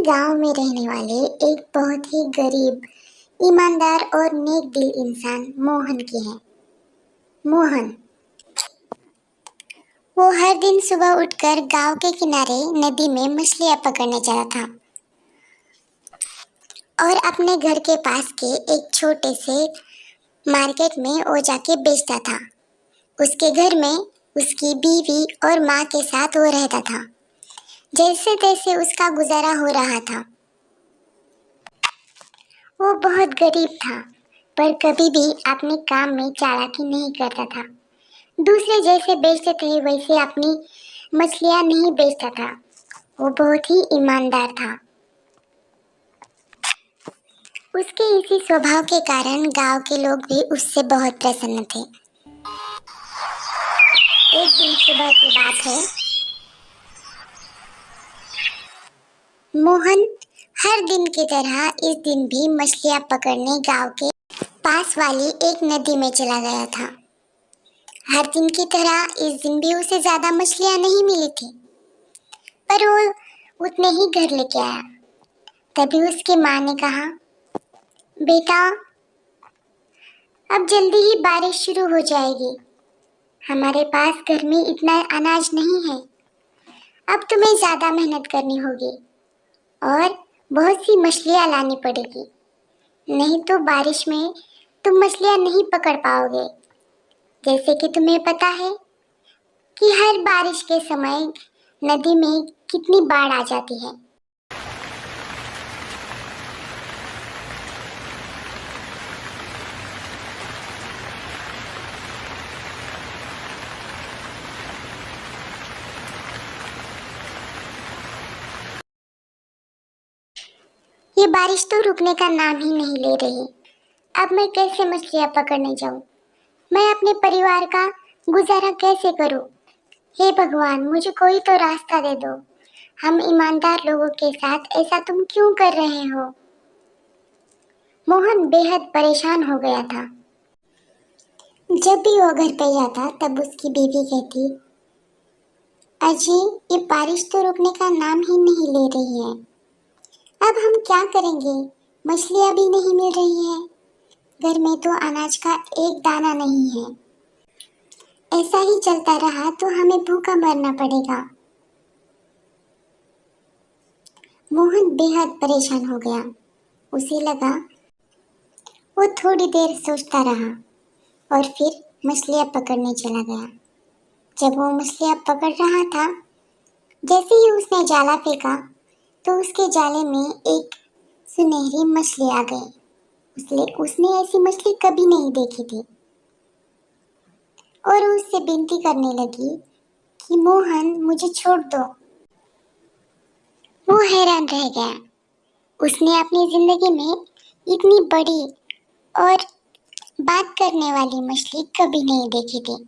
गांव में रहने वाले एक बहुत ही गरीब, ईमानदार और नेक दिल इंसान मोहन की है। मोहन वो हर दिन सुबह उठकर गांव के किनारे नदी में मछलियां पकड़ने जाता था और अपने घर के पास के एक छोटे से मार्केट में वो जाके बेचता था। उसके घर में उसकी बीवी और माँ के साथ वो रहता था। जैसे तैसे उसका गुजारा हो रहा था। वो बहुत गरीब था, पर कभी भी अपने काम में चालाकी नहीं करता था। दूसरे जैसे बेचते थे वैसे अपनी मछलियां नहीं बेचता था। वो बहुत ही ईमानदार था। उसके इसी स्वभाव के कारण गांव के लोग भी उससे बहुत प्रसन्न थे। एक दिन सुबह की बात है। मोहन हर दिन की तरह इस दिन भी मछलियां पकड़ने गांव के पास वाली एक नदी में चला गया था। हर दिन की तरह इस दिन भी उसे ज्यादा मछलियां नहीं मिली थी, पर वो उतने ही घर लेके आया। तभी उसकी माँ ने कहा, बेटा, अब जल्दी ही बारिश शुरू हो जाएगी। हमारे पास घर में इतना अनाज नहीं है। अब तुम्हें ज्यादा मेहनत करनी होगी और बहुत सी मछलियां लानी पड़ेगी, नहीं तो बारिश में तुम मछलियां नहीं पकड़ पाओगे। जैसे कि तुम्हें पता है कि हर बारिश के समय नदी में कितनी बाढ़ आ जाती है। ये बारिश तो रुकने का नाम ही नहीं ले रही। अब मैं कैसे मछलियां पकड़ने जाऊं? मैं अपने परिवार का गुजारा कैसे करूं? हे भगवान, मुझे कोई तो रास्ता दे दो। हम ईमानदार लोगों के साथ ऐसा तुम क्यों कर रहे हो? मोहन बेहद परेशान हो गया था। जब भी वो घर पे जाता तब उसकी बीवी कहती, अजी, ये बारिश तो रुकने का नाम ही नहीं ले रही है। अब हम क्या करेंगे? मछलियां भी नहीं मिल रही है। घर में तो अनाज का एक दाना नहीं है। ऐसा ही चलता रहा तो हमें भूखा मरना पड़ेगा। मोहन बेहद परेशान हो गया। उसे लगा। वो थोड़ी देर सोचता रहा और फिर मछलियां पकड़ने चला गया। जब वो मछलियां पकड़ रहा था, जैसे ही उसने जाला फेंका तो उसके जाले में एक सुनहरी मछली आ गई। उसने ऐसी मछली कभी नहीं देखी थी और उससे विनती करने लगी कि मोहन, मुझे छोड़ दो। वो हैरान रह गया। उसने अपनी जिंदगी में इतनी बड़ी और बात करने वाली मछली कभी नहीं देखी थी।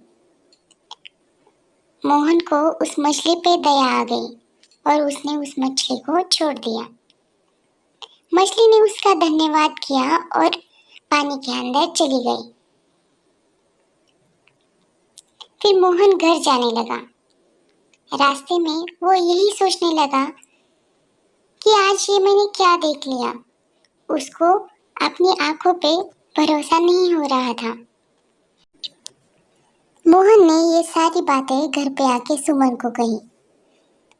मोहन को उस मछली पे दया आ गई और उसने उस मछली को छोड़ दिया। मछली ने उसका धन्यवाद किया और पानी के अंदर चली गई। फिर मोहन घर जाने लगा। रास्ते में वो यही सोचने लगा कि आज ये मैंने क्या देख लिया। उसको अपनी आंखों पे भरोसा नहीं हो रहा था। मोहन ने ये सारी बातें घर पे आके सुमन को कही।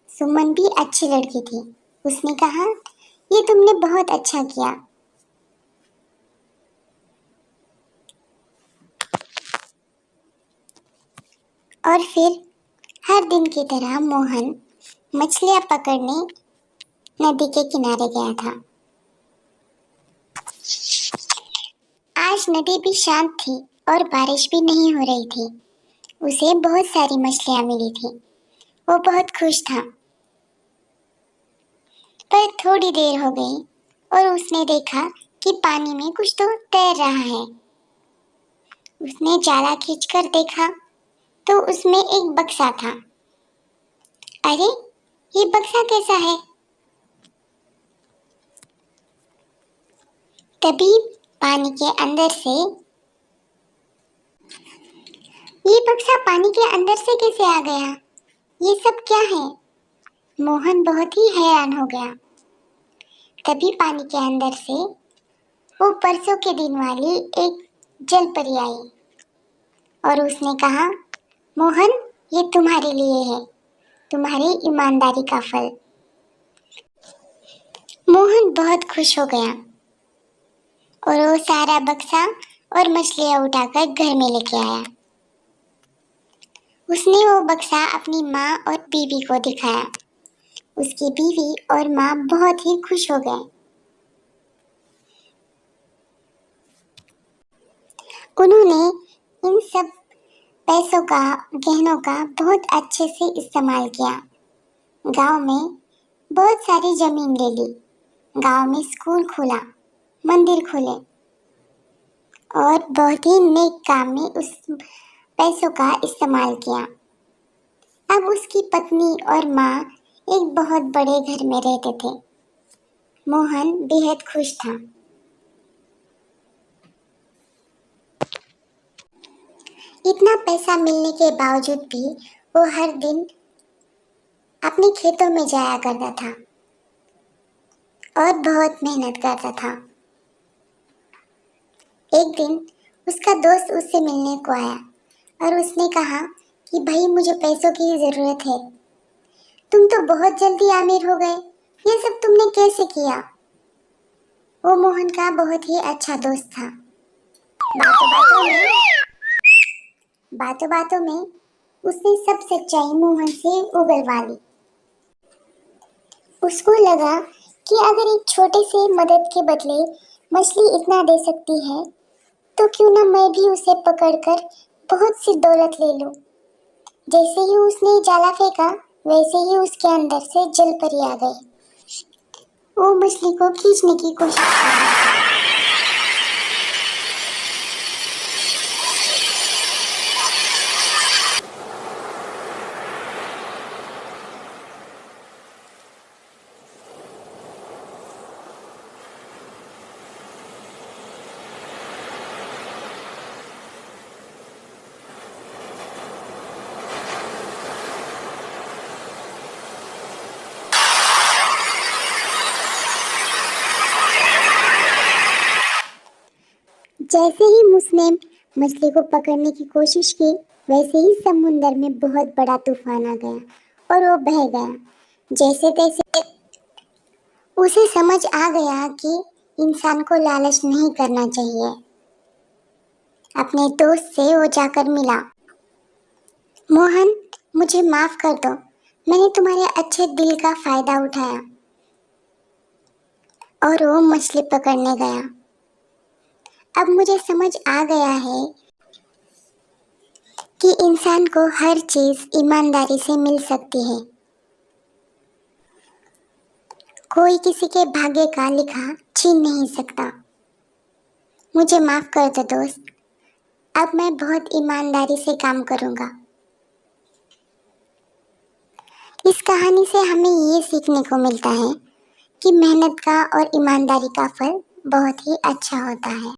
सुमन भी अच्छी लड़की थी। उसने कहा, ये तुमने बहुत अच्छा किया। और फिर हर दिन की तरह मोहन मछलियां पकड़ने नदी के किनारे गया था। आज नदी भी शांत थी और बारिश भी नहीं हो रही थी। उसे बहुत सारी मछलियां मिली थी। वो बहुत खुश था। पर थोड़ी देर हो गई और उसने देखा कि पानी में कुछ तो तैर रहा है। उसने जाला खींचकर देखा तो उसमें एक बक्सा था। अरे, ये बक्सा कैसा है? तभी पानी के अंदर से ये बक्सा पानी के अंदर से कैसे आ गया? ये सब क्या है? मोहन बहुत ही हैरान हो गया। तभी पानी के अंदर से वो परसों के दिन वाली एक जल परी आई और उसने कहा, मोहन, ये तुम्हारे लिए है, तुम्हारी ईमानदारी का फल। मोहन बहुत खुश हो गया और वो सारा बक्सा और मछलियां उठाकर घर में लेके आया। उसने वो बक्सा अपनी माँ और बीवी को दिखाया। उसकी बीवी और माँ बहुत ही खुश हो गए। उन्होंने इन सब पैसों का, गहनों का बहुत अच्छे से इस्तेमाल किया। गांव में बहुत सारी जमीन ले ली, गांव में स्कूल खोला, मंदिर खोले और बहुत ही नेक काम में उस पैसों का इस्तेमाल किया। अब उसकी पत्नी और माँ एक बहुत बड़े घर में रहते थे। मोहन बेहद खुश था। इतना पैसा मिलने के बावजूद भी वो हर दिन अपने खेतों में जाया करता था और बहुत मेहनत करता था। एक दिन उसका दोस्त उससे मिलने को आया और उसने कहा कि भाई, मुझे पैसों की ज़रूरत है। तुम तो बहुत जल्दी अमीर हो गए, ये सब तुमने कैसे किया? वो मोहन का बहुत ही अच्छा दोस्त था। बातों बातों में उसने सब सच्चाई मोहन से उगलवा ली। उसको लगा कि अगर एक छोटे से मदद के बदले मछली इतना दे सकती है, तो क्यों ना मैं भी उसे पकड़कर बहुत सी दौलत ले लूं। जैसे ही उसने जाला फेंका, वैसे ही उसके अंदर से जल परी आ गई। वो मछली को खींचने की कोशिश कर रहा था। जैसे ही उसने मछली को पकड़ने की कोशिश की, वैसे ही समुंदर में बहुत बड़ा तूफान आ गया और वो बह गया। जैसे तैसे उसे समझ आ गया कि इंसान को लालच नहीं करना चाहिए। अपने दोस्त से वो जाकर मिला। मोहन, मुझे माफ कर दो, मैंने तुम्हारे अच्छे दिल का फायदा उठाया। और वो मछली पकड़ने गया। अब मुझे समझ आ गया है कि इंसान को हर चीज ईमानदारी से मिल सकती है। कोई किसी के भाग्य का लिखा छीन नहीं सकता। मुझे माफ कर दो दोस्त, अब मैं बहुत ईमानदारी से काम करूंगा। इस कहानी से हमें ये सीखने को मिलता है कि मेहनत का और ईमानदारी का फल बहुत ही अच्छा होता है।